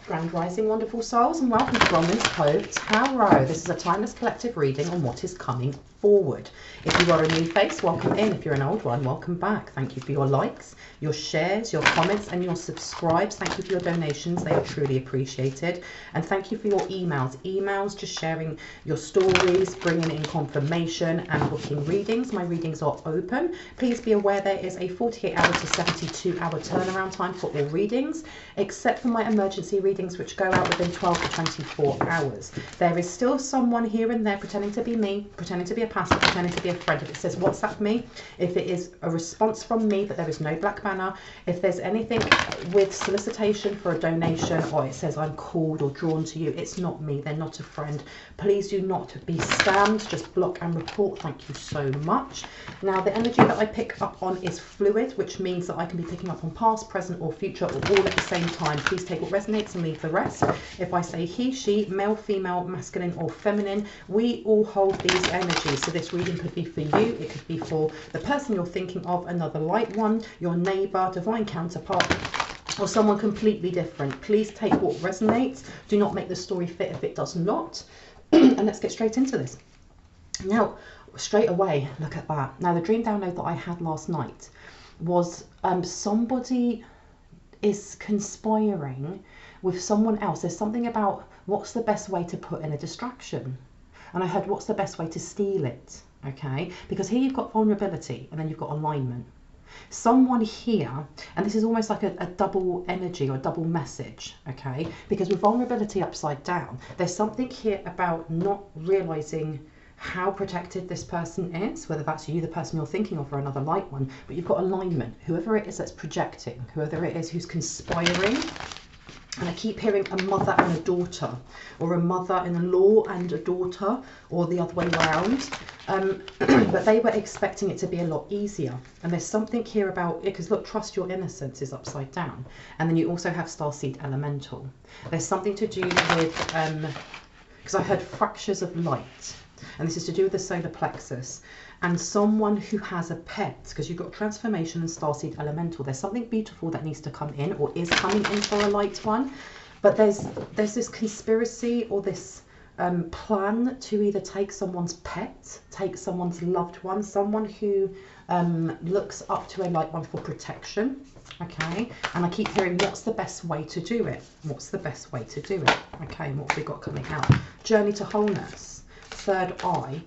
Grand Rising, wonderful souls, and welcome to Bronwen's Code Tarot. This is a timeless collective reading on what is coming forward. If you are a new face, welcome in. If you're an old one, welcome back. Thank you for your likes, your shares, your comments, and your subscribes. Thank you for your donations. They are truly appreciated. And thank you for your emails. Emails, just sharing your stories, bringing in confirmation and booking readings. My readings are open. Please be aware there is a 48-hour to 72-hour turnaround time for all readings, except for my emergency readings, which go out within 12 to 24 hours. There is still someone here and there pretending to be me, pretending to be a pastor, pretending to be a friend. If it says WhatsApp me, if it is a response from me, but there is no black banner, if there's anything with solicitation for a donation, or it says I'm called or drawn to you, it's not me. They're not a friend. Please do not be scammed. Just block and report. Thank you so much. Now, the energy that I pick up on is fluid, which means that I can be picking up on past, present, or future, or all at the same time. Please take what resonates and leave the rest. If I say he, she, male, female, masculine, or feminine, we all hold these energies. So this reading could be for you. It could be for the person you're thinking of, another light one, your neighbor, divine counterpart, or someone completely different. Please take what resonates. Do not make the story fit if it does not. And let's get straight into this. Now, straight away, look at that. Now, the dream download that I had last night was somebody is conspiring with someone else. There's something about what's the best way to put in a distraction. And I heard what's the best way to steal it, okay? Because here you've got vulnerability and then you've got alignment. Someone here, and this is almost like a double energy or double message, okay? Because with vulnerability upside down, there's something here about not realizing how protected this person is, whether that's you, the person you're thinking of, or another light one. But you've got alignment. Whoever it is that's projecting, whoever it is who's conspiring. And I keep hearing a mother and a daughter, or a mother-in-law and a daughter, or the other way around. But they were expecting it to be a lot easier. And there's something here about it, because look, trust your innocence is upside down. And then you also have starseed elemental. There's something to do with, because I heard fractures of light. And this is to do with the solar plexus. And someone who has a pet, because you've got transformation and starseed elemental. There's something beautiful that needs to come in, or is coming in for a light one. But there's this conspiracy or this plan to either take someone's pet, take someone's loved one, someone who looks up to a light one for protection. Okay, and I keep hearing what's the best way to do it? What's the best way to do it? Okay, and what have we got coming out? Journey to wholeness, third eye,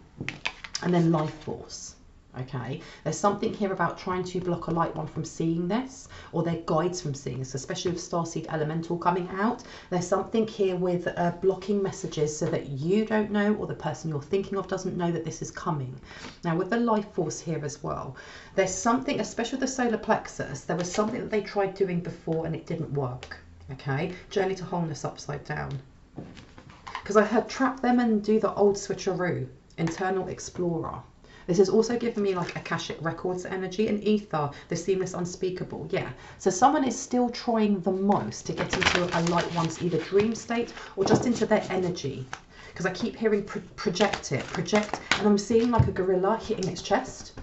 and then life force. Okay, there's something here about trying to block a light one from seeing this, or their guides from seeing this, especially with starseed elemental coming out. There's something here with blocking messages so that you don't know, or the person you're thinking of doesn't know that this is coming. Now, with the life force here as well, there's something, especially with the solar plexus, there was something that they tried doing before and it didn't work. Okay, journey to wholeness upside down. Because I heard trap them and do the old switcheroo, internal explorer. This has also given me like Akashic Records energy and ether, the seamless unspeakable. Yeah, so someone is still trying the most to get into a light one's either dream state or just into their energy. Because I keep hearing project, and I'm seeing like a gorilla hitting its chest.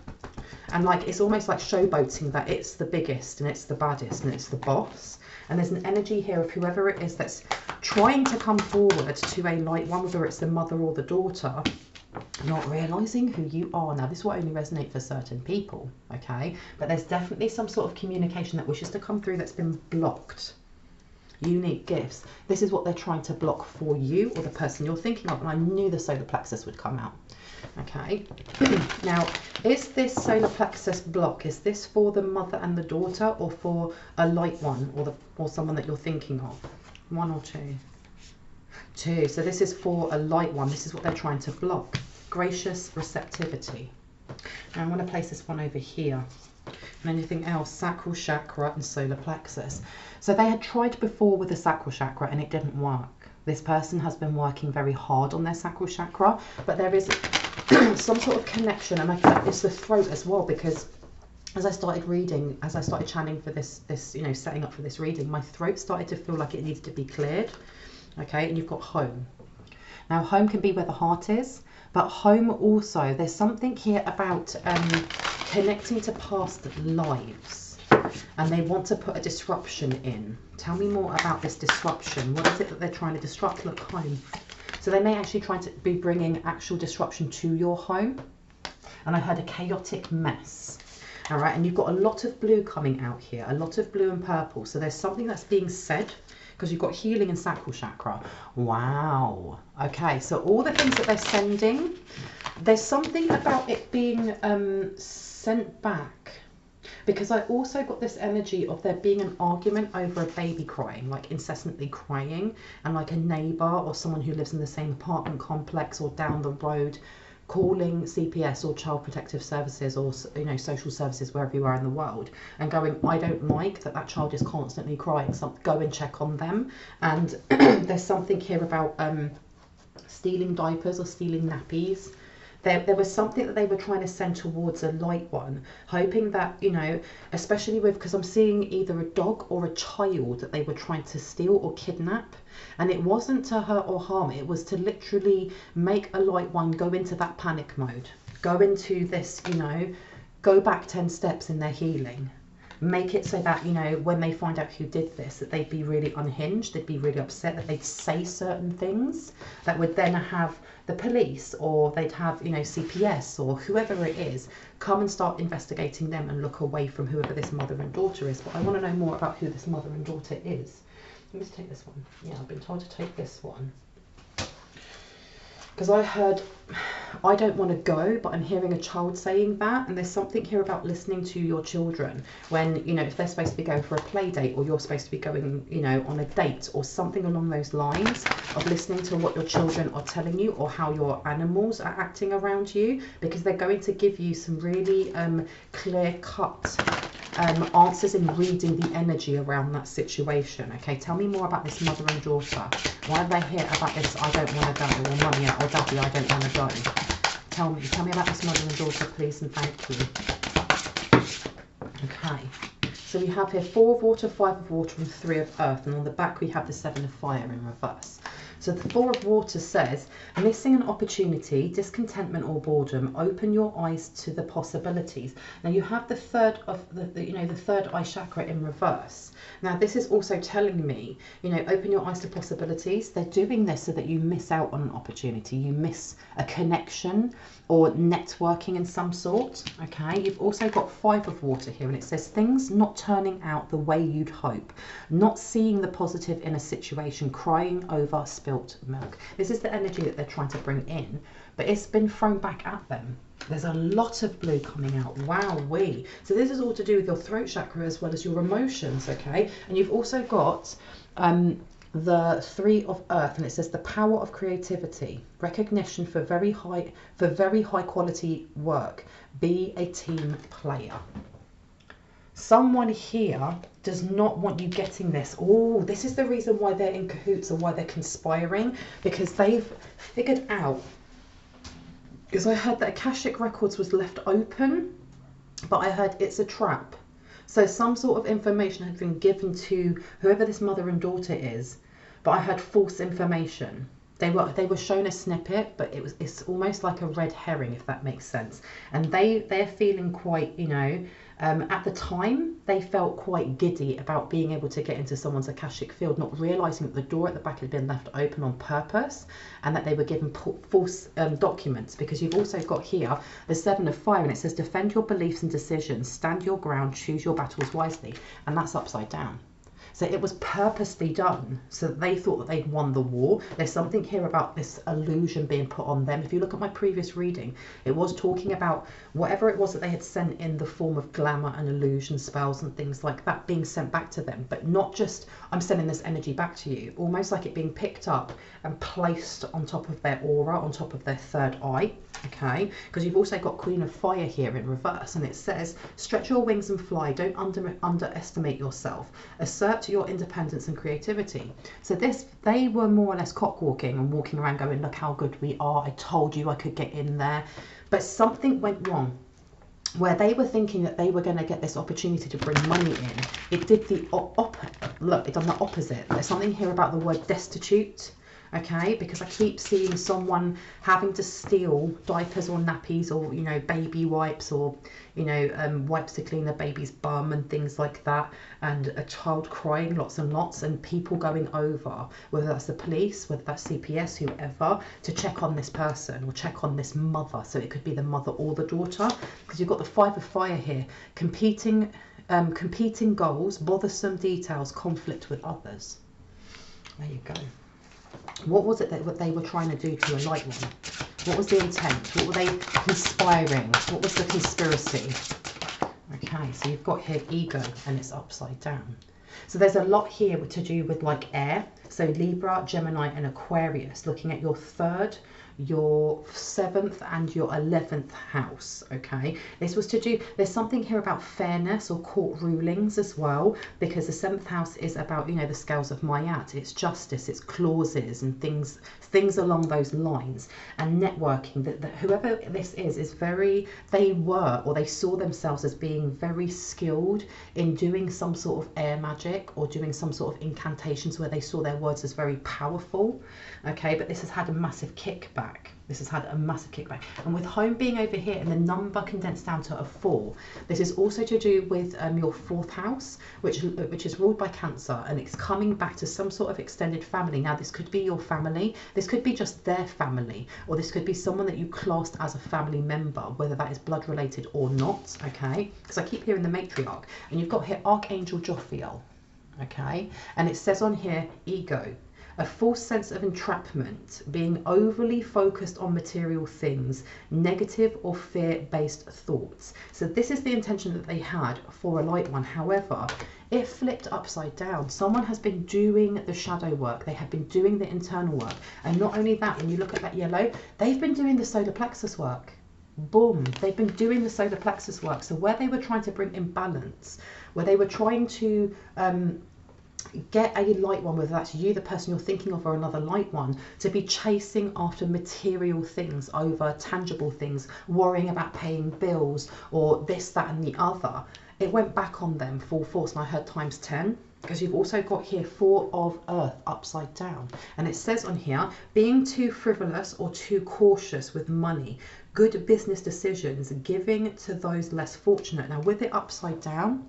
And like it's almost like showboating that it's the biggest and it's the baddest and it's the boss. And there's an energy here of whoever it is that's trying to come forward to a light one, whether it's the mother or the daughter, not realizing who you are. Now, this will only resonate for certain people, okay? But there's definitely some sort of communication that wishes to come through that's been blocked. Unique gifts. This is what they're trying to block for you or the person you're thinking of. And I knew the solar plexus would come out. Okay. Now, is this solar plexus block, is this for the mother and the daughter, or for a light one, or someone that you're thinking of? One or two? Two. So this is for a light one. This is what they're trying to block. Gracious receptivity. Now I'm going to place this one over here. And anything else? Sacral chakra and solar plexus. So they had tried before with the sacral chakra and it didn't work. This person has been working very hard on their sacral chakra, but there is some sort of connection, and it's the throat as well, because as I started reading, as I started channeling for this, you know, setting up for this reading, my throat started to feel like it needed to be cleared. Okay, and you've got home. Now, home can be where the heart is, but home also, there's something here about connecting to past lives. and they want to put a disruption in. Tell me more about this disruption. What is it that they're trying to disrupt? Look, home. So they may actually try to be bringing actual disruption to your home. And I heard a chaotic mess. All right, and you've got a lot of blue coming out here, a lot of blue and purple. So there's something that's being said, because you've got healing and sacral chakra. Wow. Okay, so all the things that they're sending, there's something about it being sent back. Because I also got this energy of there being an argument over a baby crying, like incessantly crying, and like a neighbour or someone who lives in the same apartment complex or down the road calling CPS or Child Protective Services or, you know, social services wherever you are in the world and going, I don't like that child is constantly crying, so go and check on them. And there's something here about stealing diapers or stealing nappies. There was something that they were trying to send towards a light one, hoping that, you know, especially with, because I'm seeing either a dog or a child that they were trying to steal or kidnap. And it wasn't to hurt or harm, it was to literally make a light one go into that panic mode, go into this, you know, go back 10 steps in their healing. Make it so that, you know, when they find out who did this, that they'd be really unhinged, they'd be really upset, that they'd say certain things that would then have the police, or they'd have, you know, CPS or whoever it is come and start investigating them and look away from whoever this mother and daughter is. But I want to know more about who this mother and daughter is. Let me just take this one. Yeah, I've been told to take this one. Because I heard, I don't want to go, but I'm hearing a child saying that. And there's something here about listening to your children when, you know, if they're supposed to be going for a play date, or you're supposed to be going, you know, on a date or something along those lines, of listening to what your children are telling you or how your animals are acting around you, because they're going to give you some really clear-cut answers in reading the energy around that situation. Okay, tell me more about this mother and daughter. Why are they here about this I don't want to go, or mummy or daddy I don't want to go? Tell me about this mother and daughter, please, and thank you. Okay, so we have here 4 of water, 5 of water, and 3 of earth, and on the back we have the 7 of fire in reverse. So the 4 of water says, missing an opportunity, discontentment or boredom, open your eyes to the possibilities. Now you have the third of the third eye chakra in reverse. Now this is also telling me, you know, open your eyes to possibilities. They're doing this so that you miss out on an opportunity, you miss a connection or networking in some sort. Okay, you've also got 5 of water here, and it says things not turning out the way you'd hope, not seeing the positive in a situation, crying over spilt milk. This is the energy that they're trying to bring in, but it's been thrown back at them. There's a lot of blue coming out. Wowee. So this is all to do with your throat chakra as well as your emotions, okay? And you've also got the 3 of earth, and it says the power of creativity, recognition for very high quality work. Be a team player. Someone here does not want you getting this. Oh, this is the reason why they're in cahoots or why they're conspiring, because they've figured out, because I heard that Akashic Records was left open, but I heard it's a trap. So some sort of information had been given to whoever this mother and daughter is, but I had false information. They were shown a snippet, but it's almost like a red herring, if that makes sense. And they're feeling quite, you know, at the time they felt quite giddy about being able to get into someone's Akashic field, not realizing that the door at the back had been left open on purpose, and that they were given false documents. Because you've also got here the 7 of fire, and it says defend your beliefs and decisions, stand your ground, choose your battles wisely, and that's upside down. So it was purposely done so that they thought that they'd won the war. There's something here about this illusion being put on them. If you look at my previous reading, it was talking about whatever it was that they had sent in the form of glamour and illusion spells and things like that being sent back to them, but not just I'm sending this energy back to you, almost like it being picked up and placed on top of their aura, on top of their third eye. Okay, because you've also got Queen of Fire here in reverse, and it says stretch your wings and fly, don't underestimate yourself, assert your independence and creativity. So they were more or less cock walking and walking around going, look how good we are, I told you I could get in there. But something went wrong where they were thinking that they were going to get this opportunity to bring money in. It did the look, it done the opposite. There's something here about the word destitute. okay? Because I keep seeing someone having to steal diapers or nappies or, you know, baby wipes or, you know, wipes to clean a baby's bum and things like that, and a child crying lots and lots, and people going over, whether that's the police, whether that's CPS, whoever, to check on this person or check on this mother. So it could be the mother or the daughter, because you've got the Five of Fire here, competing goals, bothersome details, conflict with others. There you go. What was it that what they were trying to do to a light one? What was the intent? What were they conspiring? What was the conspiracy? Okay, so you've got here ego, and it's upside down. So there's a lot here to do with like air. So Libra, Gemini and Aquarius, looking at your 3rd, your 7th and your 11th house. Okay, this was to do, there's something here about fairness or court rulings as well, because the 7th house is about, you know, the scales of Mayat. It's justice, it's clauses and things along those lines, and networking. That whoever this is very, they were, or they saw themselves as being very skilled in doing some sort of air magic or doing some sort of incantations where they saw their words as very powerful. Okay, but this has had a massive kickback. This has had a massive kickback. And with home being over here and the number condensed down to a 4, this is also to do with your 4th house, which is ruled by Cancer, and it's coming back to some sort of extended family. Now, this could be your family, this could be just their family, or this could be someone that you classed as a family member, whether that is blood related or not, okay? Because I keep hearing the matriarch, and you've got here Archangel Jophiel, okay? And it says on here, ego. A false sense of entrapment, being overly focused on material things, negative or fear-based thoughts. So this is the intention that they had for a light one. However, it flipped upside down. Someone has been doing the shadow work. They have been doing the internal work. And not only that, when you look at that yellow, they've been doing the solar plexus work. Boom, they've been doing the solar plexus work. So where they were trying to bring imbalance, where they were trying to get a light one, whether that's you, the person you're thinking of, or another light one, to be chasing after material things over tangible things, worrying about paying bills or this, that and the other, it went back on them full force. And I heard times 10, because you've also got here 4 of Earth upside down, and it says on here, being too frivolous or too cautious with money, good business decisions, giving to those less fortunate. Now with it upside down,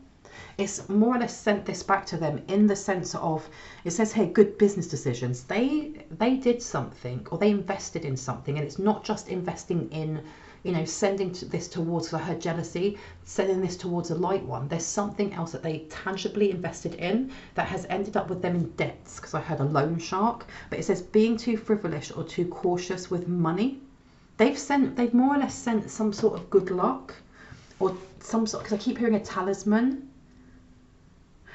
it's more or less sent this back to them in the sense of, it says here, good business decisions. They did something, or they invested in something, and it's not just investing in, you know, sending this towards, I heard jealousy, sending this towards a light one. There's something else that they tangibly invested in that has ended up with them in debts, because I heard a loan shark. But it says being too frivolous or too cautious with money. They've more or less sent some sort of good luck, or some sort, because I keep hearing a talisman,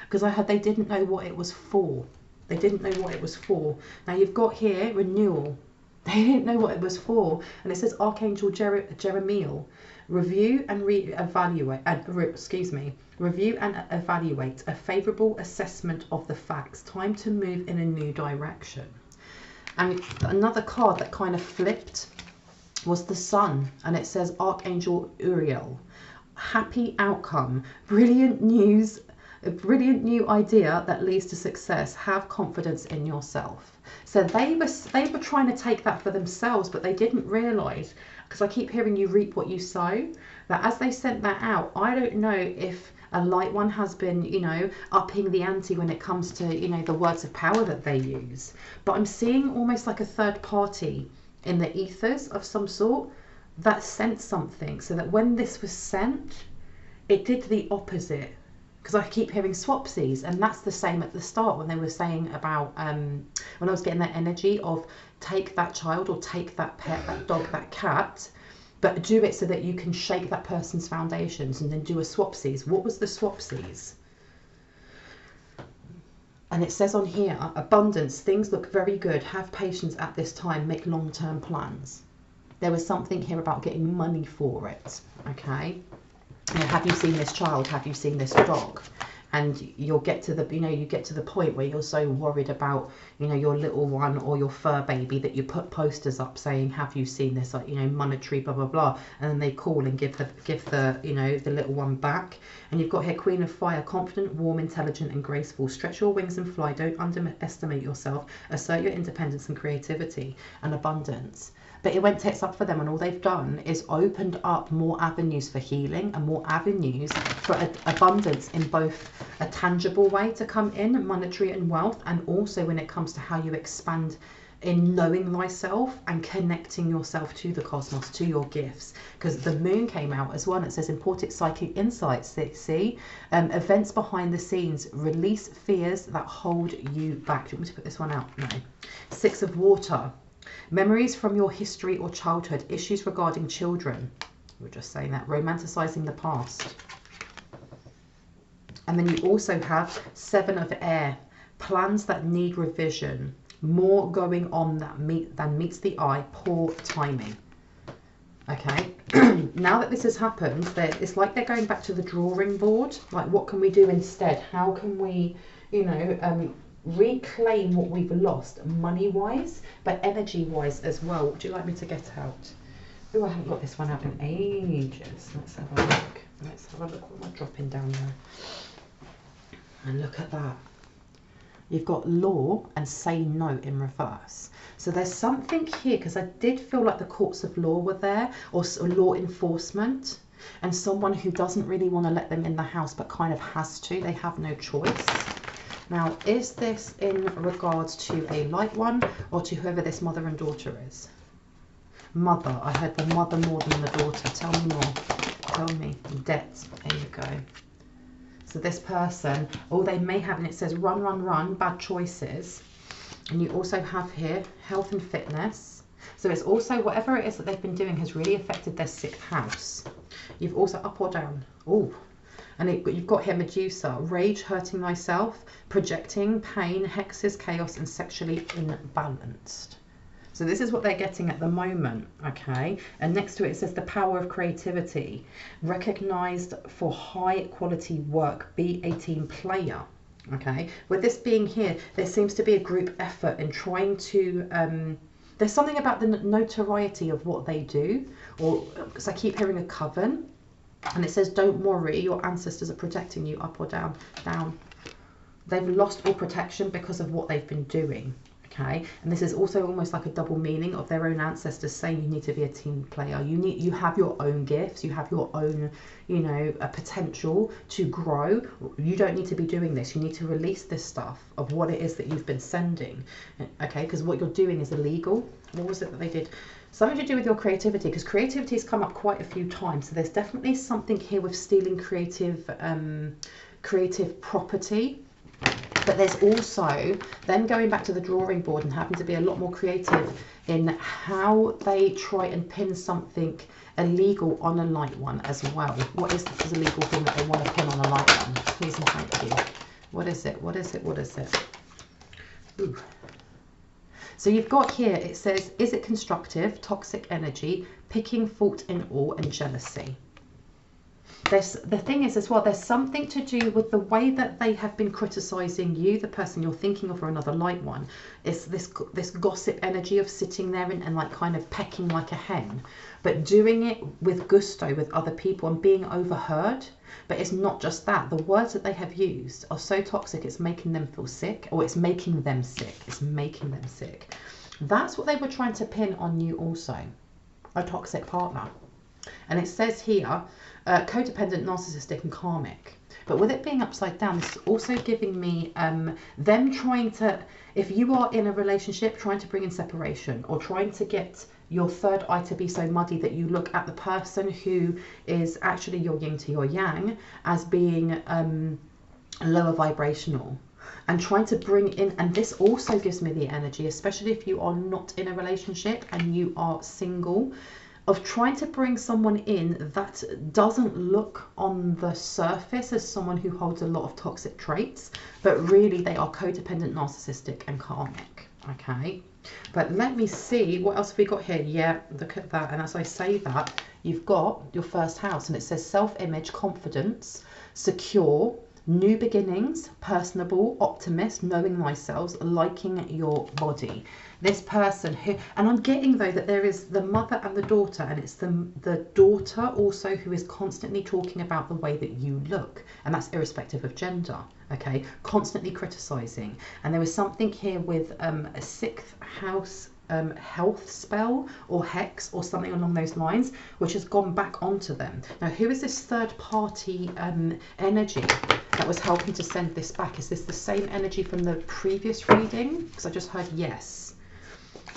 because I heard they didn't know what it was for. They didn't know what it was for. Now you've got here renewal. They didn't know what it was for. And it says Archangel Jeremiel, review and evaluate a favourable assessment of the facts. Time to move in a new direction. And another card that kind of flipped was the Sun, and it says Archangel Uriel, happy outcome, brilliant news, a brilliant new idea that leads to success. Have confidence in yourself. So they were trying to take that for themselves, but they didn't realise, because I keep hearing you reap what you sow, that as they sent that out, I don't know if a light one has been, you know, upping the ante when it comes to, you know, the words of power that they use. But I'm seeing almost like a third party in the ethers of some sort that sent something, so that when this was sent, it did the opposite. Because I keep hearing swapsies, and that's the same at the start when they were saying about, when I was getting that energy of take that child or take that pet, that dog, that cat, but do it so that you can shake that person's foundations and then do a swapsies. What was the swapsies? And it says on here, abundance, things look very good, have patience at this time, make long-term plans. There was something here about getting money for it, okay? Now, have you seen this child? Have you seen this dog? and you'll get to the, you get to the point where you're so worried about, your little one or your fur baby that you put posters up saying, have you seen this, like, monetary blah blah blah, and then they call and give the the little one back. And you've got here Queen of Fire, confident, warm, intelligent and graceful. Stretch your wings and fly. Don't underestimate yourself. Assert your independence and creativity and abundance. But it went tits up for them, and all they've done is opened up more avenues for healing and more avenues for abundance in both a tangible way to come in, monetary and wealth, and also when it comes to how you expand in knowing thyself and connecting yourself to the cosmos, to your gifts. Because the moon came out as well. It says important psychic insights. See, events behind the scenes, release fears that hold you back. Do you want me to put this one out? No. Six of Water. Memories from your history or childhood, issues regarding children. We're just saying that. Romanticizing the past. And then you also have Seven of Air. Plans that need revision. More going on than meets the eye. Poor timing. Okay. Now that this has happened, it's like they're going back to the drawing board. Like, what can we do instead? How can we, reclaim what we've lost money-wise, but energy-wise as well? What would you like me to get out? Oh, I haven't got this one out in ages. Let's have a look. Let's have a look. What am I dropping down there? And look at that. You've got law and say no in reverse. So there's something here, because I did feel like the courts of law were there, or law enforcement, and someone who doesn't really want to let them in the house but kind of has to. They have no choice. Now, is this in regards to a light one or to whoever this mother and daughter is? Mother. I heard the mother more than the daughter. Tell me more. Tell me. Debt. There you go. So this person, they may have, and it says run, run, run, bad choices. And you also have here health and fitness. So it's also whatever it is that they've been doing has really affected their 6th house. You've also up or down. Oh. And you've got here Medusa, rage, hurting thyself, projecting, pain, hexes, chaos, and sexually imbalanced. So this is what they're getting at the moment, okay? And next to it, it says the power of creativity, recognized for high quality work, be a team player, okay? With this being here, there seems to be a group effort in trying to, there's something about the notoriety of what they do, or because I keep hearing a coven. And it says, don't worry, your ancestors are protecting you, up or down, down. They've lost all protection because of what they've been doing, okay? And this is also almost like a double meaning of their own ancestors saying you need to be a team player. You have your own gifts, you have your own, a potential to grow. You don't need to be doing this. You need to release this stuff of what it is that you've been sending, okay? Because what you're doing is illegal. What was it that they did? Something to do with your creativity, because creativity has come up quite a few times. So there's definitely something here with stealing creative property. But there's also then going back to the drawing board and having to be a lot more creative in how they try and pin something illegal on a light one as well. What is this illegal thing that they want to pin on a light one? Please and thank you. What is it? What is it? What is it? Ooh. So you've got here, it says, is it constructive, toxic energy, picking fault in all, and jealousy? The thing is as well, there's something to do with the way that they have been criticizing you, the person you're thinking of, or another light one. It's this gossip energy of sitting there and like kind of pecking like a hen, but doing it with gusto with other people and being overheard. But it's not just that. The words that they have used are so toxic, it's making them feel sick, or it's making them sick. It's making them sick. That's what they were trying to pin on you also, a toxic partner. And it says here, codependent, narcissistic and karmic. But with it being upside down, this is also giving me them trying to, if you are in a relationship, trying to bring in separation, or trying to get your third eye to be so muddy that you look at the person who is actually your yin to your yang as being lower vibrational, and trying to bring in, and this also gives me the energy, especially if you are not in a relationship and you are single, of trying to bring someone in that doesn't look on the surface as someone who holds a lot of toxic traits, but really they are codependent, narcissistic and karmic, okay? But let me see, what else have we got here? Yeah, look at that. And as I say that, you've got your first house, and it says self-image, confidence, secure, New beginnings, personable, optimist, knowing thyself, liking your body. This person who, and I'm getting though that there is the mother and the daughter, and it's the daughter also who is constantly talking about the way that you look, and that's irrespective of gender, okay, constantly criticizing. And there was something here with a sixth house health spell or hex or something along those lines, which has gone back onto them. Now, who is this third party energy that was helping to send this back? Is this the same energy from the previous reading? Because I just heard yes.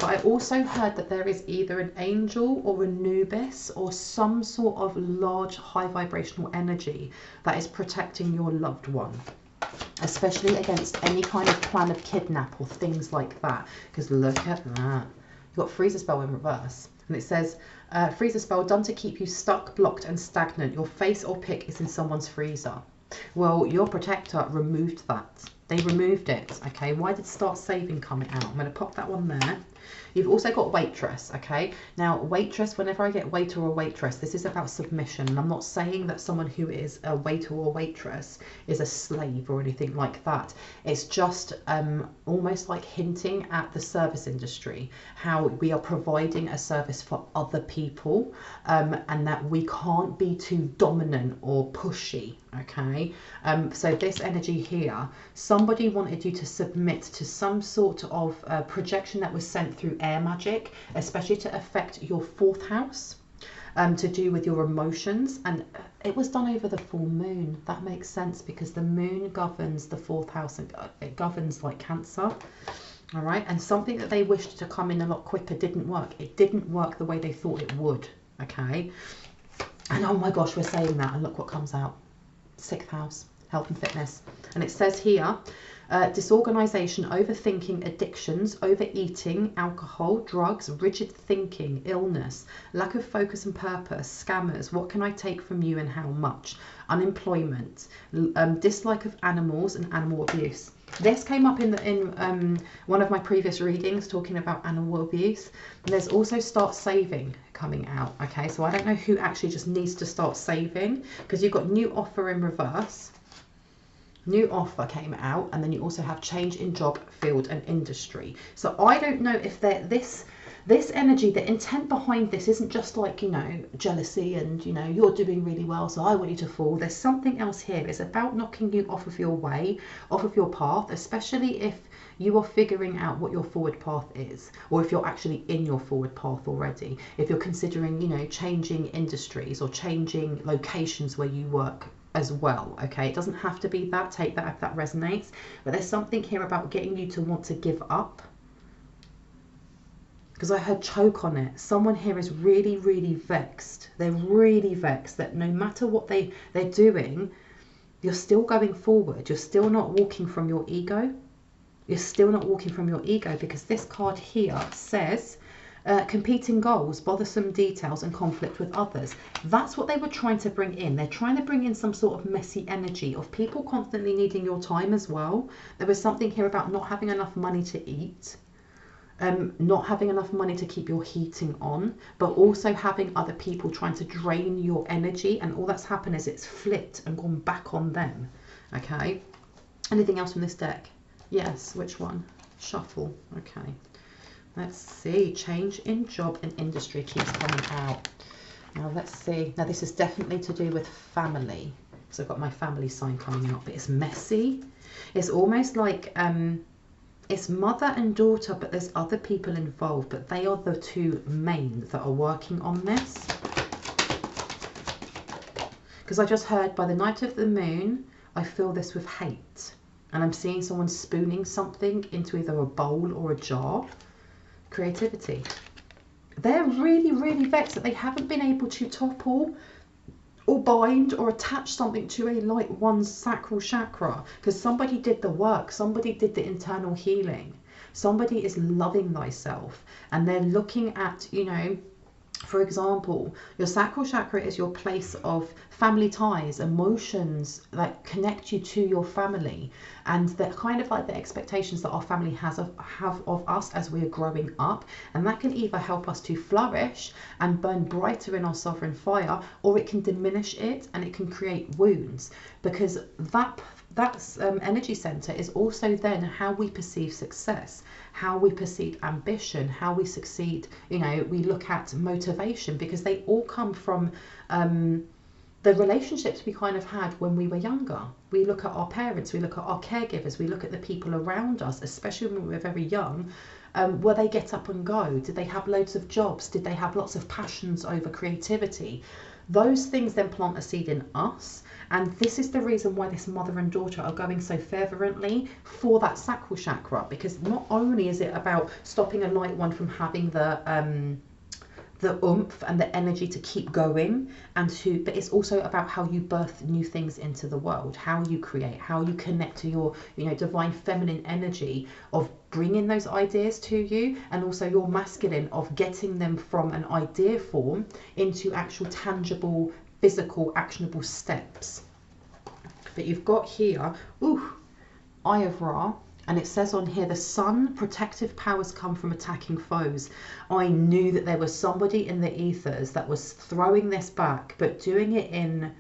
But I also heard that there is either an angel or Anubis or some sort of large high vibrational energy that is protecting your loved one, especially against any kind of plan of kidnap or things like that. Because look at that. You've got freezer spell in reverse. And it says, freezer spell done to keep you stuck, blocked and stagnant. Your face or pic is in someone's freezer. Well, your protector removed that. They removed it, okay? Why did start saving coming out? I'm going to pop that one there. You've also got waitress, okay? Now, waitress, whenever I get waiter or waitress, this is about submission. And I'm not saying that someone who is a waiter or waitress is a slave or anything like that. It's just almost like hinting at the service industry, how we are providing a service for other people, and that we can't be too dominant or pushy, okay? So this energy here, somebody wanted you to submit to some sort of projection that was sent through air magic, especially to affect your fourth house, to do with your emotions. And it was done over the full moon. That makes sense because the moon governs the fourth house and it governs like Cancer. All right. And something that they wished to come in a lot quicker didn't work. It didn't work the way they thought it would. Okay. And oh my gosh, we're saying that. And look what comes out. Sixth house, health and fitness. And it says here, disorganization, overthinking, addictions, overeating, alcohol, drugs, rigid thinking, illness, lack of focus and purpose, scammers, what can I take from you and how much, unemployment, dislike of animals and animal abuse. This came up in one of my previous readings talking about animal abuse. And there's also start saving coming out. Okay, so I don't know who actually just needs to start saving, because you've got new offer in reverse. New offer came out, and then you also have change in job, field and industry. So I don't know if this energy, the intent behind this isn't just like, you know, jealousy and, you know, you're doing really well, so I want you to fall. There's something else here. It's about knocking you off of your way, off of your path, especially if you are figuring out what your forward path is, or if you're actually in your forward path already. If you're considering, you know, changing industries or changing locations where you work as well. Okay, it doesn't have to be that. Take that if that resonates. But there's something here about getting you to want to give up, because I heard choke on it. Someone here is really, really vexed. They're really vexed that no matter what they're doing, you're still going forward. You're still not walking from your ego. You're still not walking from your ego, because this card here says competing goals, bothersome details and conflict with others. That's what they were trying to bring in. They're trying to bring in some sort of messy energy of people constantly needing your time as well. There was something here about not having enough money to eat, not having enough money to keep your heating on, but also having other people trying to drain your energy, and all that's happened is it's flipped and gone back on them. Okay, anything else from this deck? Yes, which one? Shuffle. Okay, let's see. Change in job and industry keeps coming out. Now let's see. Now this is definitely to do with family, so I've got my family sign coming out, but it's messy. It's almost like it's mother and daughter, but there's other people involved, but they are the two main that are working on this. Because I just heard, by the night of the moon, I feel this with hate. And I'm seeing someone spooning something into either a bowl or a jar. Creativity. They're really, really vexed that they haven't been able to topple or bind or attach something to a light one's sacral chakra, because somebody did the work. Somebody did the internal healing. Somebody is loving thyself, and they're looking at, you know, For example, your sacral chakra is your place of family ties, emotions that connect you to your family, and the kind of like the expectations that our family have of us as we are growing up. And that can either help us to flourish and burn brighter in our sovereign fire, or it can diminish it and it can create wounds, because that energy center is also then how we perceive success, how we perceive ambition, how we succeed. You know, we look at motivation, because they all come from the relationships we kind of had when we were younger. We look at our parents, we look at our caregivers, we look at the people around us, especially when we were very young. Were they get up and go? Did they have loads of jobs? Did they have lots of passions over creativity? Those things then plant a seed in us. And this is the reason why this mother and daughter are going so fervently for that sacral chakra, because not only is it about stopping a light one from having the oomph and the energy to keep going, but it's also about how you birth new things into the world, how you create, how you connect to your, you know, divine feminine energy of bringing those ideas to you, and also your masculine of getting them from an idea form into actual tangible, physical, actionable steps. But you've got here, Eye of Ra. And it says on here, the sun, protective powers come from attacking foes. I knew that there was somebody in the ethers that was throwing this back, but doing it in,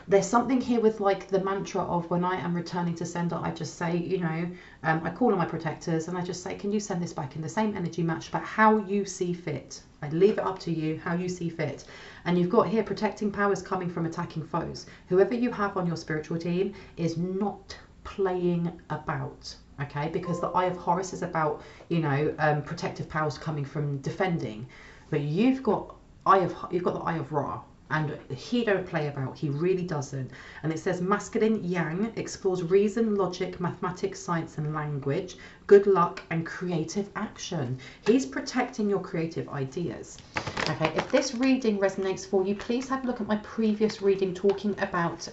there's something here with like the mantra of when I am returning to sender, I just say, you know, I call on my protectors and I just say, can you send this back in the same energy match, but how you see fit. I leave it up to you, how you see fit. And you've got here protecting powers coming from attacking foes. Whoever you have on your spiritual team is not playing about. Okay, because the Eye of Horus is about, you know, protective powers coming from defending, but you've got the Eye of Ra, and he don't play about. He really doesn't. And it says masculine yang explores reason, logic, mathematics, science, and language, good luck, and creative action. He's protecting your creative ideas. Okay, if this reading resonates for you, please have a look at my previous reading talking about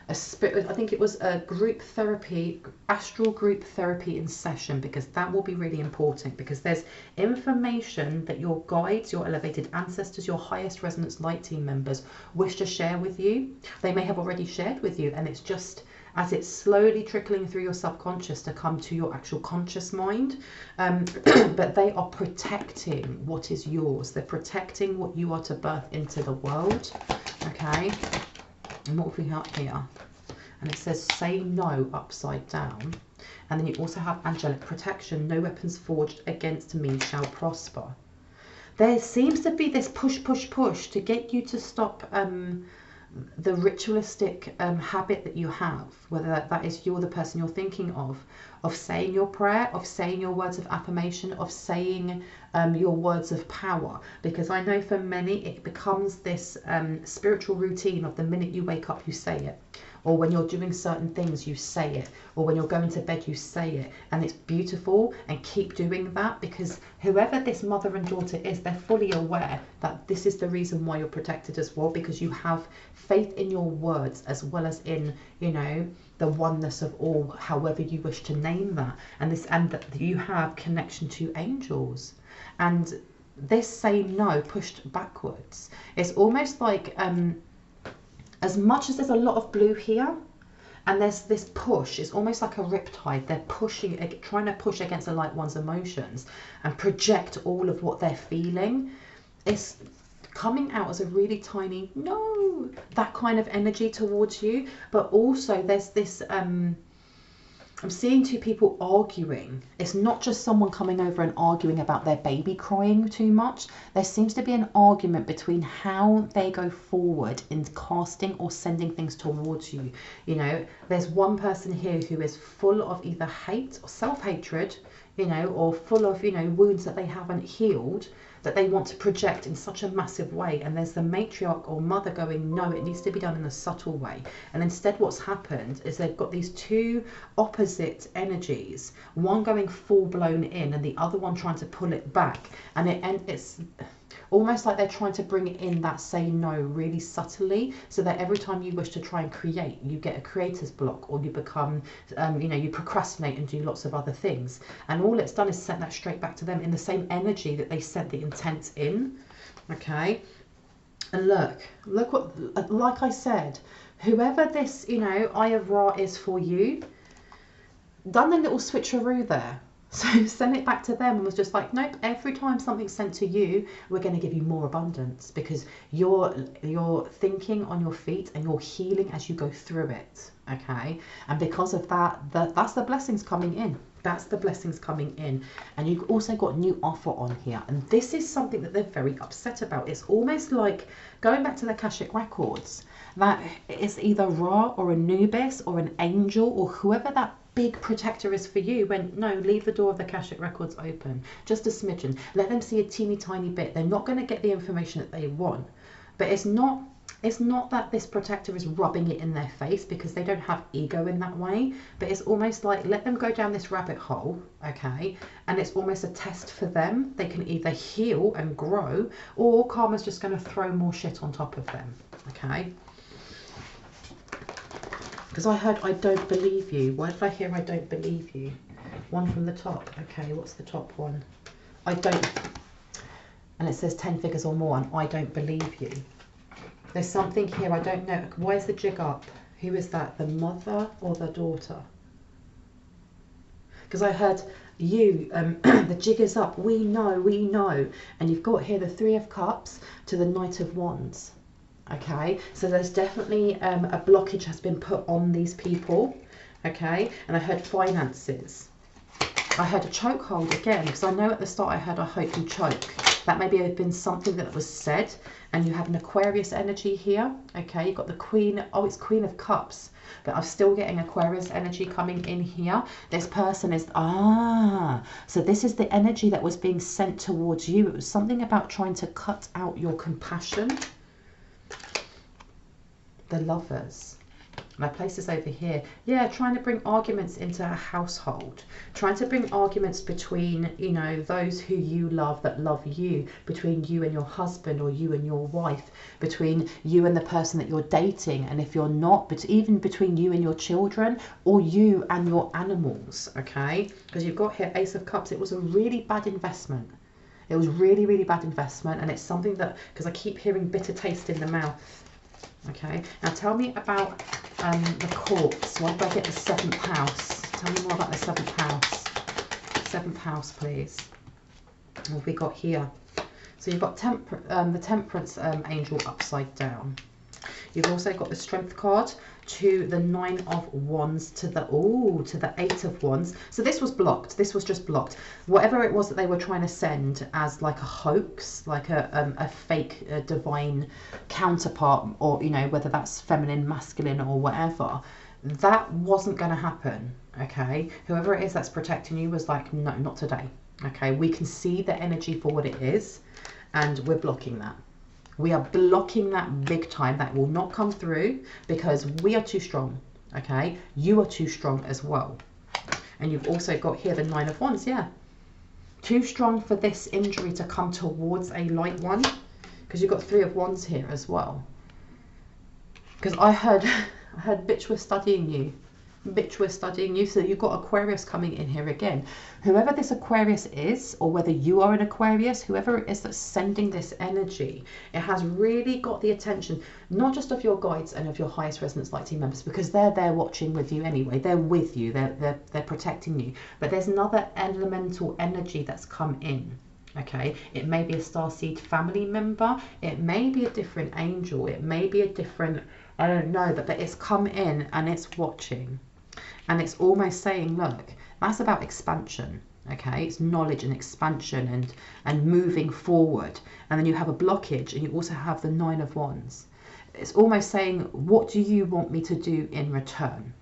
I think it was a group therapy, astral group therapy in session, because that will be really important, because there's information that your guides, your elevated ancestors, your highest resonance light team members wish to share with you. They may have already shared with you, and it's just as it's slowly trickling through your subconscious to come to your actual conscious mind. But they are protecting what is yours. They're protecting what you are to birth into the world. Okay. And what have we got here? And it says, say no, upside down. And then you also have angelic protection. No weapons forged against me shall prosper. There seems to be this push to get you to stop the ritualistic habit that you have, whether that is you're the person you're thinking of saying your prayer, of saying your words of affirmation, of saying your words of power. Because I know for many it becomes this spiritual routine of the minute you wake up you say it, or when you're doing certain things you say it, or when you're going to bed you say it. And it's beautiful, and keep doing that, because whoever this mother and daughter is, they're fully aware that this is the reason why you're protected as well, because you have faith in your words as well as in, you know, the oneness of all, however you wish to name that, and that you have connection to angels. And this saying no pushed backwards, it's almost like as much as there's a lot of blue here and there's this push, it's almost like a riptide. They're pushing, trying to push against the light one's emotions and project all of what they're feeling. It's coming out as a really tiny no, that kind of energy towards you. But also there's this I'm seeing two people arguing. It's not just someone coming over and arguing about their baby crying too much. There seems to be an argument between how they go forward in casting or sending things towards you. You know, there's one person here who is full of either hate or self-hatred, you know, or full of, you know, wounds that they haven't healed, that they want to project in such a massive way. And there's the matriarch or mother going, no, it needs to be done in a subtle way. And instead what's happened is they've got these two opposite energies, one going full blown in and the other one trying to pull it back. And it's Almost like they're trying to bring in that say no really subtly, so that every time you wish to try and create, you get a creator's block, or you become, you know, you procrastinate and do lots of other things. And all it's done is send that straight back to them in the same energy that they sent the intent in. Okay. And look what, like I said, whoever this, you know, Eye of Ra is for you, done a little switcheroo there. So send it back to them and was just like, nope, every time something's sent to you, we're going to give you more abundance, because you're thinking on your feet and you're healing as you go through it. Okay. And because of that, that's the blessings coming in. That's the blessings coming in. And you've also got new offer on here. And this is something that they're very upset about. It's almost like going back to the Akashic records, that it's either Ra or Anubis or an angel or whoever that big protector is for you, went, no, leave the door of the Akashic records open, just a smidgen, let them see a teeny tiny bit. They're not going to get the information that they want, but it's not that this protector is rubbing it in their face, because they don't have ego in that way, but it's almost like, let them go down this rabbit hole. Okay. And it's almost a test for them. They can either heal and grow, or karma's just going to throw more shit on top of them. Okay. Because I heard, I don't believe you. Why did I hear I don't believe you? One from the top. Okay, what's the top one? I don't. And it says 10 figures or more, and I don't believe you. There's something here, I don't know. Why is the jig up? Who is that? The mother or the daughter? Because I heard you, the jig is up. We know, we know. And you've got here the 3 of Cups to the Knight of Wands. Okay, so there's definitely a blockage has been put on these people. Okay, and I heard finances. I heard a chokehold again, because I know at the start I heard, I hope you choke. That maybe had been something that was said. And you have an Aquarius energy here. Okay, you've got the Queen. Oh, it's Queen of Cups. But I'm still getting Aquarius energy coming in here. This person is, so this is the energy that was being sent towards you. It was something about trying to cut out your compassion. The Lovers. And I place this over here. Yeah, trying to bring arguments into a household. Trying to bring arguments between, you know, those who you love that love you. Between you and your husband, or you and your wife. Between you and the person that you're dating. And if you're not, but even between you and your children. Or you and your animals. Okay? Because you've got here Ace of Cups. It was a really bad investment. It was really, really bad investment. And it's something that, because I keep hearing bitter taste in the mouth. Okay, now tell me about the Courts. Why did I get the 7th house? Tell me more about the 7th house. 7th house, please. What have we got here? So you've got the Temperance angel upside down. You've also got the Strength card to the 9 of Wands to the 8 of Wands. So this was blocked. This was just blocked. Whatever it was that they were trying to send as like a hoax, like a fake divine counterpart, or, you know, whether that's feminine, masculine, or whatever, that wasn't going to happen. Okay, whoever it is that's protecting you was like, no, not today. Okay, we can see the energy for what it is, and we're blocking that. We are blocking that big time. That will not come through, because we are too strong. Okay, you are too strong as well. And you've also got here the 9 of Wands. Yeah, too strong for this injury to come towards a light one, because you've got 3 of Wands here as well. Because I heard bitch, we're studying you. Bitch, we're studying you. So you've got Aquarius coming in here again. Whoever this Aquarius is, or whether you are an Aquarius, whoever it is that's sending this energy, it has really got the attention, not just of your guides and of your highest resonance light team members, because they're there watching with you anyway. They're with you. They're protecting you. But there's another elemental energy that's come in. Okay, it may be a starseed family member. It may be a different angel. It may be a different, I don't know, but it's come in and it's watching. And it's almost saying, look, that's about expansion. Okay, it's knowledge and expansion and moving forward. And then you have a blockage, and you also have the 9 of Wands. It's almost saying, what do you want me to do in return?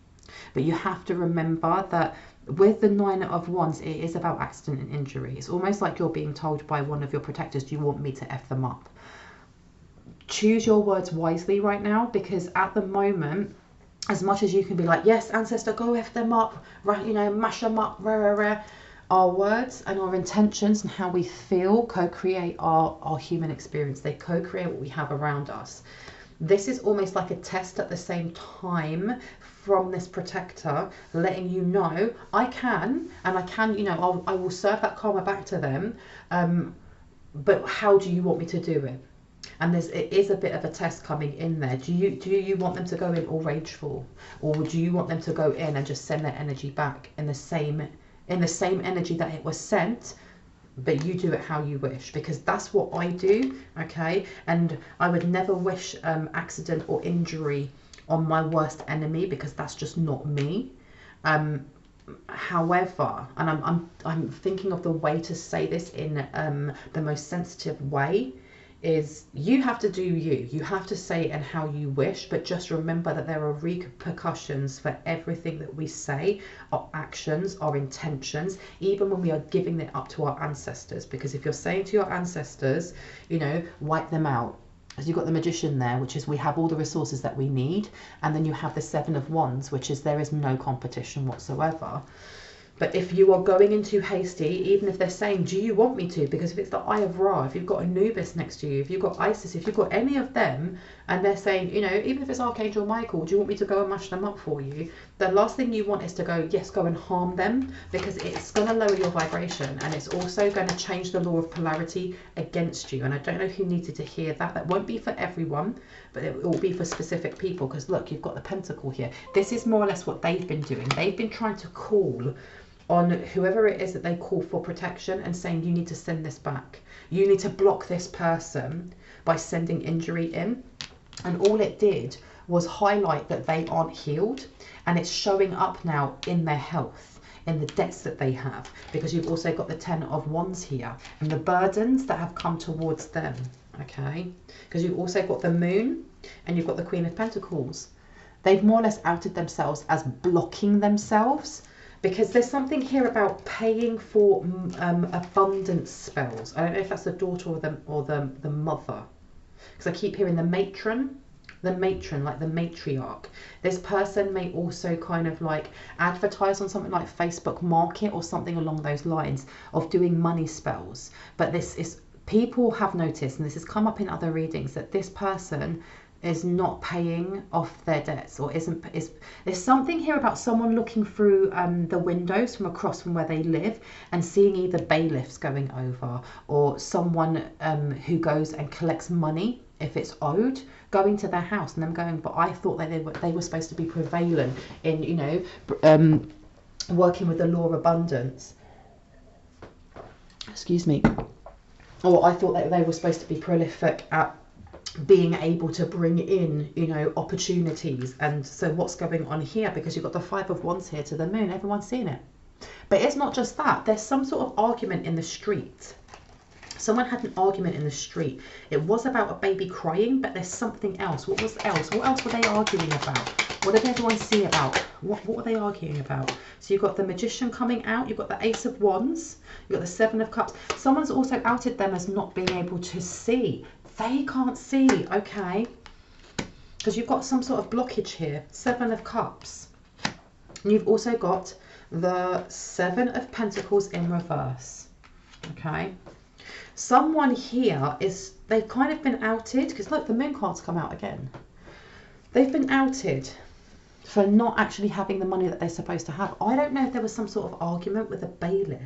But you have to remember that with the 9 of Wands, it is about accident and injury. It's almost like you're being told by one of your protectors, do you want me to F them up? Choose your words wisely right now, because at the moment, as much as you can be like, yes, ancestor, go F them up, right, you know, mash them up, rah, rah, rah. Our words and our intentions and how we feel co-create our human experience. They co-create what we have around us. This is almost like a test at the same time from this protector, letting you know, I can, you know, I will serve that karma back to them, but how do you want me to do it? And it is a bit of a test coming in there. Do you want them to go in all rageful, or do you want them to go in and just send their energy back in the same energy that it was sent, but you do it how you wish? Because that's what I do, okay? And I would never wish accident or injury on my worst enemy, because that's just not me. However, and I'm thinking of the way to say this in the most sensitive way, is you have to do you have to say it and how you wish, but just remember that there are repercussions for everything that we say, our actions, our intentions, even when we are giving it up to our ancestors. Because if you're saying to your ancestors, you know, wipe them out, as you've got the Magician there, which is we have all the resources that we need, and then you have the Seven of Wands, which is there is no competition whatsoever. But if you are going in too hasty, even if they're saying, do you want me to? Because if it's the Eye of Ra, if you've got Anubis next to you, if you've got Isis, if you've got any of them, and they're saying, you know, even if it's Archangel Michael, do you want me to go and mash them up for you? The last thing you want is to go, yes, go and harm them, because it's going to lower your vibration, and it's also going to change the law of polarity against you. And I don't know who needed to hear that. That won't be for everyone, but it will be for specific people, because look, you've got the Pentacle here. This is more or less what they've been doing. They've been trying to call on whoever it is that they call for protection and saying, you need to send this back. You need to block this person by sending injury in. And all it did was highlight that they aren't healed, and it's showing up now in their health, in the debts that they have, because you've also got the Ten of Wands here and the burdens that have come towards them, okay? Because you've also got the Moon and you've got the Queen of Pentacles. They've more or less outed themselves as blocking themselves, because there's something here about paying for abundance spells. I don't know if that's the daughter or the mother, because I keep hearing the matron, like the matriarch. This person may also kind of like advertise on something like Facebook Market or something along those lines of doing money spells. But this is, people have noticed, and this has come up in other readings, that this person is not paying off their debts, or there's something here about someone looking through the windows from across from where they live and seeing either bailiffs going over, or someone who goes and collects money if it's owed, going to their house and them going, but I thought that they were supposed to be prevalent in, you know, working with the law of abundance. Excuse me. Or I thought that they were supposed to be prolific at being able to bring in, you know, opportunities. And so what's going on here? Because you've got the Five of Wands here to the Moon. Everyone's seeing it. But it's not just that. There's some sort of argument in the street. Someone had an argument in the street. It was about a baby crying, but there's something else. What was else? What else were they arguing about? What did everyone see about? What were they arguing about? So you've got the Magician coming out. You've got the Ace of Wands. You've got the Seven of Cups. Someone's also outed them as not being able to see. They can't see, okay? Because you've got some sort of blockage here. Seven of Cups. And you've also got the Seven of Pentacles in reverse, okay? Someone here they've kind of been outed, because look, the Moon cards come out again. They've been outed for not actually having the money that they're supposed to have. I don't know if there was some sort of argument with a bailiff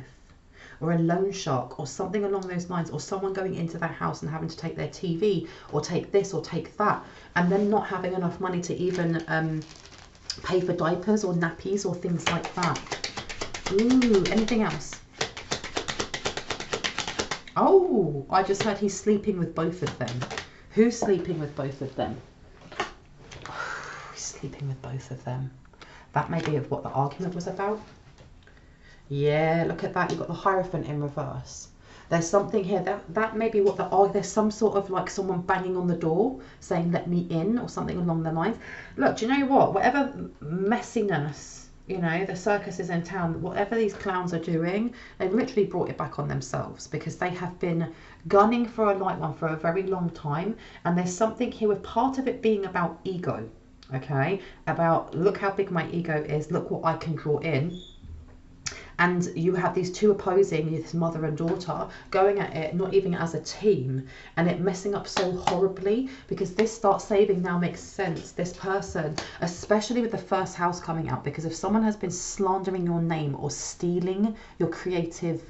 or a loan shark or something along those lines, or someone going into their house and having to take their TV or take this or take that, and then not having enough money to even pay for diapers or nappies or things like that. Ooh, anything else? Oh, I just heard he's sleeping with both of them. Who's sleeping with both of them? He's sleeping with both of them. That may be of what the argument was about. Yeah, look at that. You've got the Hierophant in reverse. There's something here that may be what there's some sort of like someone banging on the door saying let me in, or something along the lines. Look, do you know what? Whatever messiness, you know, the circus is in town, whatever these clowns are doing, they've literally brought it back on themselves, because they have been gunning for a light one for a very long time. And there's something here with part of it being about ego, okay? About look how big my ego is, look what I can draw in. And you have these two opposing, this mother and daughter, going at it, not even as a team, and it messing up so horribly, because this start saving now makes sense. This person, especially with the first house coming out, because if someone has been slandering your name or stealing your creative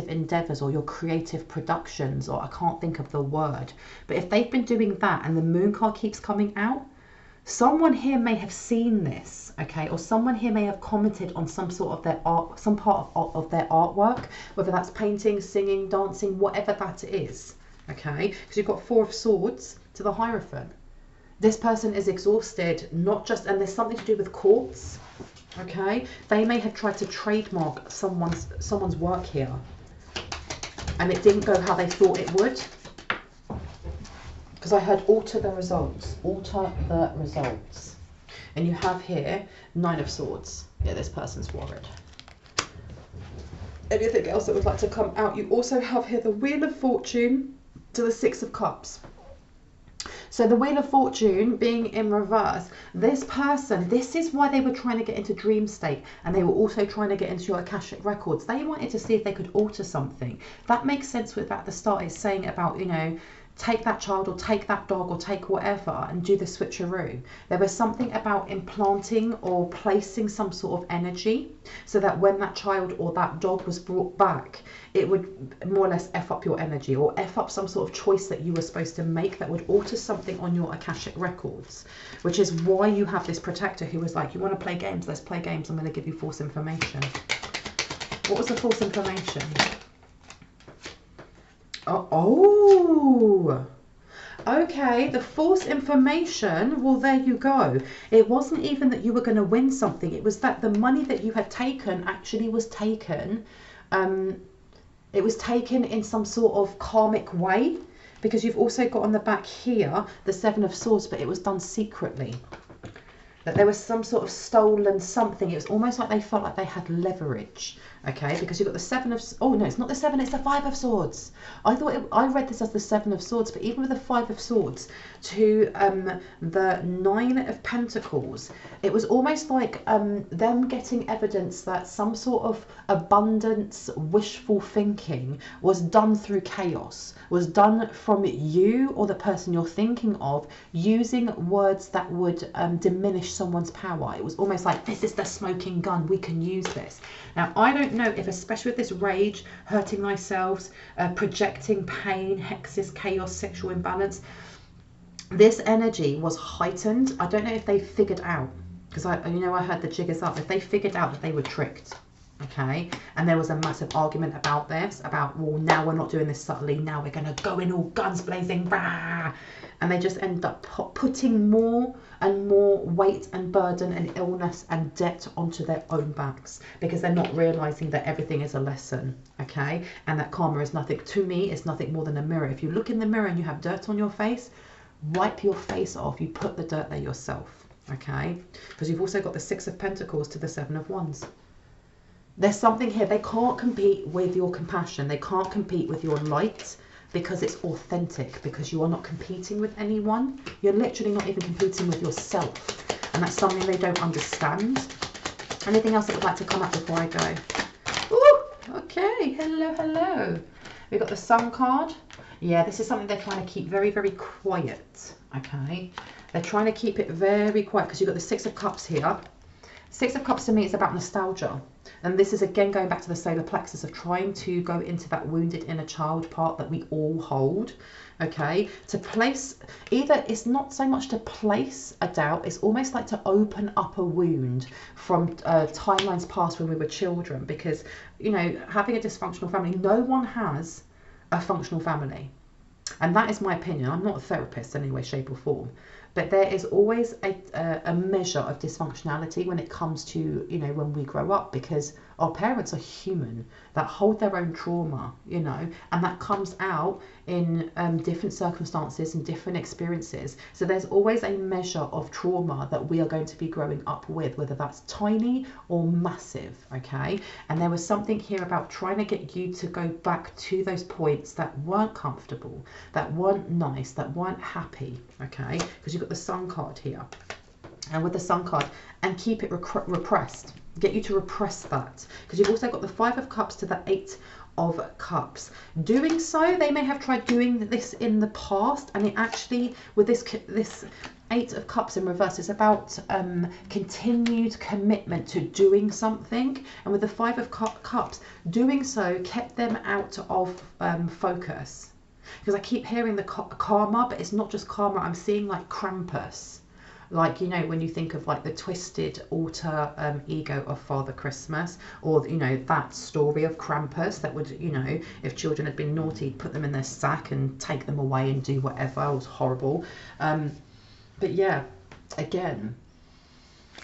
endeavors or your creative productions, or I can't think of the word, but if they've been doing that and the moon card keeps coming out, someone here may have seen this, okay, or someone here may have commented on some sort of their art, some part of their artwork, whether that's painting, singing, dancing, whatever that is, okay, because you've got Four of Swords to the Hierophant. This person is exhausted, not just, and there's something to do with courts, okay. They may have tried to trademark someone's work here, and it didn't go how they thought it would. Because I heard alter the results, and you have here Nine of Swords. Yeah, this person's worried. Anything else that would like to come out? You also have here the Wheel of Fortune to the Six of Cups. So the Wheel of Fortune being in reverse, this person, this is why they were trying to get into dream state, and they were also trying to get into your Akashic records. They wanted to see if they could alter something. That makes sense with at the start. It's saying about, you know, take that child or take that dog or take whatever and do the switcheroo. There was something about implanting or placing some sort of energy so that when that child or that dog was brought back, it would more or less F up your energy, or F up some sort of choice that you were supposed to make that would alter something on your Akashic records, which is why you have this protector who was like, you want to play games? Let's play games. I'm going to give you false information. What was the false information? Oh, okay, the false information, well, there you go. It wasn't even that you were going to win something. It was that the money that you had taken actually was taken. It was taken in some sort of karmic way, because you've also got on the back here the Seven of Swords, but it was done secretly. That there was some sort of stolen something. It was almost like they felt like they had leverage, okay? Because you've got the Seven of... Oh, no, it's not the Seven, it's the Five of Swords. I read this as the Seven of Swords, but even with the Five of Swords to the Nine of Pentacles, it was almost like them getting evidence that some sort of abundance, wishful thinking was done through chaos, was done from you or the person you're thinking of using words that would diminish someone's power. It was almost like, this is the smoking gun, we can use this. Now, I don't know if, especially with this rage, hurting ourselves, projecting pain, hexes, chaos, sexual imbalance, this energy was heightened. I don't know if they figured out, because I heard the jiggers up, if they figured out that they were tricked, okay, and there was a massive argument about this, about, well, now we're not doing this subtly, now we're going to go in all guns blazing, rah! And they just end up putting more and more weight and burden and illness and debt onto their own backs, because they're not realizing that everything is a lesson, okay, and that karma is nothing, to me, it's nothing more than a mirror. If you look in the mirror and you have dirt on your face, wipe your face off. You put the dirt there yourself, okay, because you've also got the Six of Pentacles to the Seven of Wands. There's something here. They can't compete with your compassion. They can't compete with your light, because it's authentic, because you are not competing with anyone. You're literally not even competing with yourself, and that's something they don't understand. Anything else that would like to come up before I go? Ooh, okay, hello. We've got the Sun card. Yeah, this is something they're trying to keep very, very quiet, okay? They're trying to keep it very quiet, because you've got the Six of Cups here. Six of Cups to me is about nostalgia. And this is again going back to the solar plexus of trying to go into that wounded inner child part that we all hold, okay? To place, either it's not so much to place a doubt, it's almost like to open up a wound from timelines past when we were children. Because, you know, having a dysfunctional family, no one has a functional family. And that is my opinion. I'm not a therapist in any way, shape or form. But there is always a measure of dysfunctionality when it comes to, you know, when we grow up, because our parents are human, that hold their own trauma, you know, and that comes out in different circumstances and different experiences. So there's always a measure of trauma that we are going to be growing up with, whether that's tiny or massive, okay? And there was something here about trying to get you to go back to those points that weren't comfortable, that weren't nice, that weren't happy, okay? Because you've got the Sun card here. And with the Sun card, and keep it repressed. get you to repress that, because you've also got the 5 of Cups to the 8 of Cups. Doing so, they may have tried doing this in the past, and it actually, with this 8 of Cups in reverse, is about continued commitment to doing something, and with the 5 of Cups, doing so kept them out of focus. Because I keep hearing the karma, but it's not just karma. I'm seeing like Krampus. Like, you know, when you think of like the twisted alter ego of Father Christmas, or, you know, that story of Krampus that would, you know, if children had been naughty, put them in their sack and take them away and do whatever. It was horrible. But yeah, again,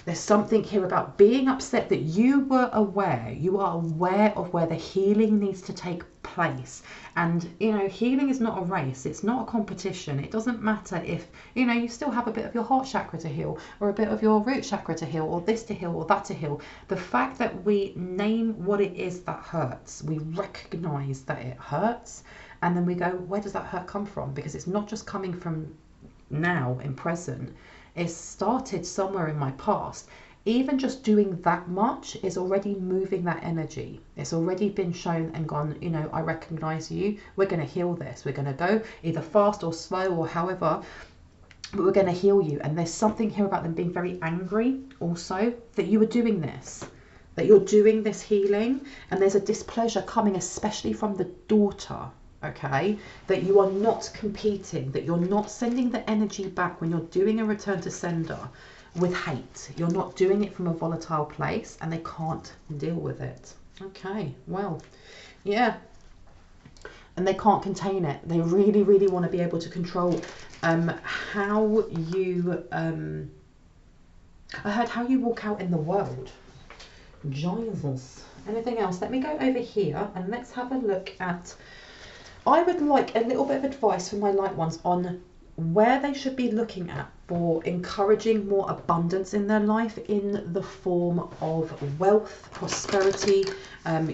there's something here about being upset that you were aware. You are aware of where the healing needs to take place. And, you know, healing is not a race. It's not a competition. It doesn't matter if, you know, you still have a bit of your heart chakra to heal, or a bit of your root chakra to heal, or this to heal, or that to heal. The fact that we name what it is that hurts, we recognize that it hurts, and then we go, where does that hurt come from? Because it's not just coming from now in present. It started somewhere in my past. Even just doing that much is already moving that energy. It's already been shown and gone, you know, I recognize you. We're going to heal this. We're going to go either fast or slow or however, but we're going to heal you. And there's something here about them being very angry also that you were doing this, that you're doing this healing. And there's a displeasure coming, especially from the daughter. Okay, that you are not competing, that you're not sending the energy back when you're doing a return to sender with hate. You're not doing it from a volatile place, and they can't deal with it. Okay, well, yeah. And they can't contain it. They really, really want to be able to control how you, I heard how you walk out in the world. Jesus. Anything else? Let me go over here and let's have a look at, I would like a little bit of advice from my light ones on where they should be looking at for encouraging more abundance in their life in the form of wealth, prosperity,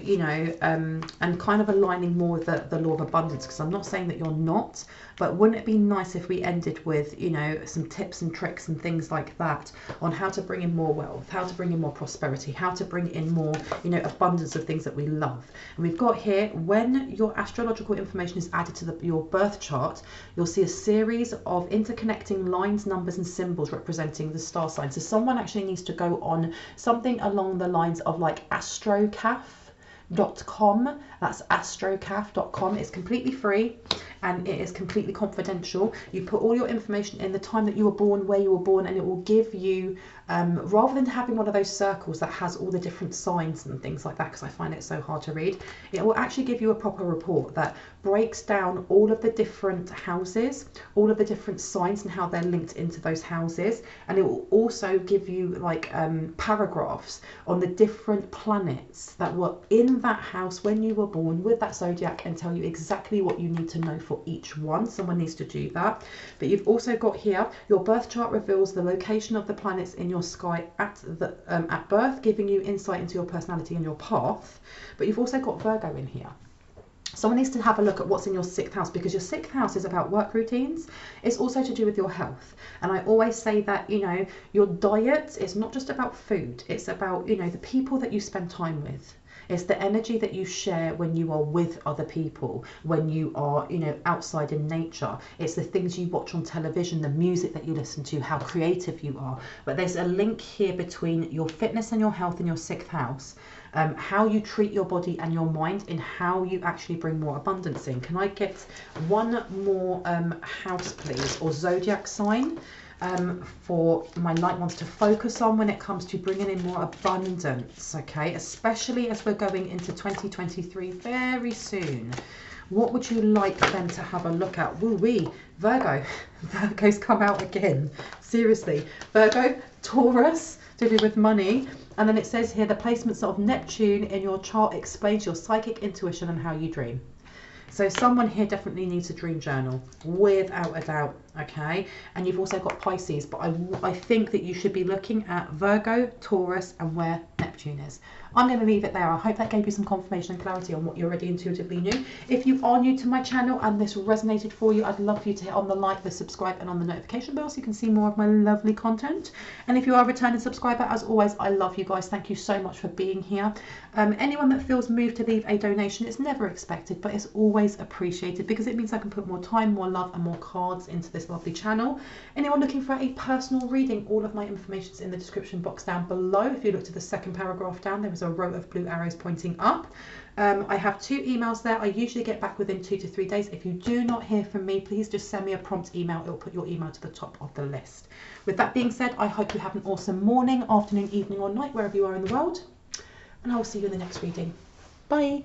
you know, and kind of aligning more with the law of abundance, because I'm not saying that you're not, but wouldn't it be nice if we ended with, you know, some tips and tricks and things like that on how to bring in more wealth, how to bring in more prosperity, how to bring in more, you know, abundance of things that we love. And we've got here, when your astrological information is added to your birth chart, you'll see a series of interconnecting lines, numbers and symbols representing the star signs. So someone actually needs to go on something along the lines of like astrocaf.com. That's astrocaf.com. It's completely free and it is completely confidential. You put all your information in, the time that you were born, where you were born, and it will give you, rather than having one of those circles that has all the different signs and things like that, because I find it so hard to read, it will actually give you a proper report that breaks down all of the different houses, all of the different signs and how they're linked into those houses. And it will also give you like paragraphs on the different planets that were in that house when you were born with that zodiac, and tell you exactly what you need to know for each one. Someone needs to do that. But you've also got here, your birth chart reveals the location of the planets in your sky at birth, giving you insight into your personality and your path. But you've also got Virgo in here. Someone needs to have a look at what's in your 6th house, because your 6th house is about work routines. It's also to do with your health. And I always say that, you know, your diet is not just about food. It's about, you know, the people that you spend time with. It's the energy that you share when you are with other people, when you are, you know, outside in nature. It's the things you watch on television, the music that you listen to, how creative you are. But there's a link here between your fitness and your health in your 6th house. How you treat your body and your mind, and how you actually bring more abundance in. Can I get one more house, please, or zodiac sign for my light ones to focus on when it comes to bringing in more abundance, okay? Especially as we're going into 2023 very soon. What would you like them to have a look at? Woo-wee, Virgo. Virgo's come out again. Seriously. Virgo, Taurus, to do with money. And then it says here, the placements of Neptune in your chart explains your psychic intuition and how you dream. So someone here definitely needs a dream journal, without a doubt. okay? And you've also got Pisces, but I think that you should be looking at Virgo, Taurus, and where Neptune is. I'm going to leave it there. I hope that gave you some confirmation and clarity on what you already intuitively knew. If you are new to my channel and this resonated for you, I'd love for you to hit on the like, the subscribe, and on the notification bell so you can see more of my lovely content. And if you are a returning subscriber, as always, I love you guys. Thank you so much for being here. Anyone that feels moved to leave a donation, it's never expected, but it's always appreciated because it means I can put more time, more love, and more cards into this lovely channel. Anyone looking for a personal reading, all of my information is in the description box down below. If you look to the second paragraph down, there is a row of blue arrows pointing up. I have 2 emails there. I usually get back within 2 to 3 days. If you do not hear from me, please just send me a prompt email. It will put your email to the top of the list. With that being said, I hope you have an awesome morning, afternoon, evening, or night, wherever you are in the world. And I will see you in the next reading. Bye.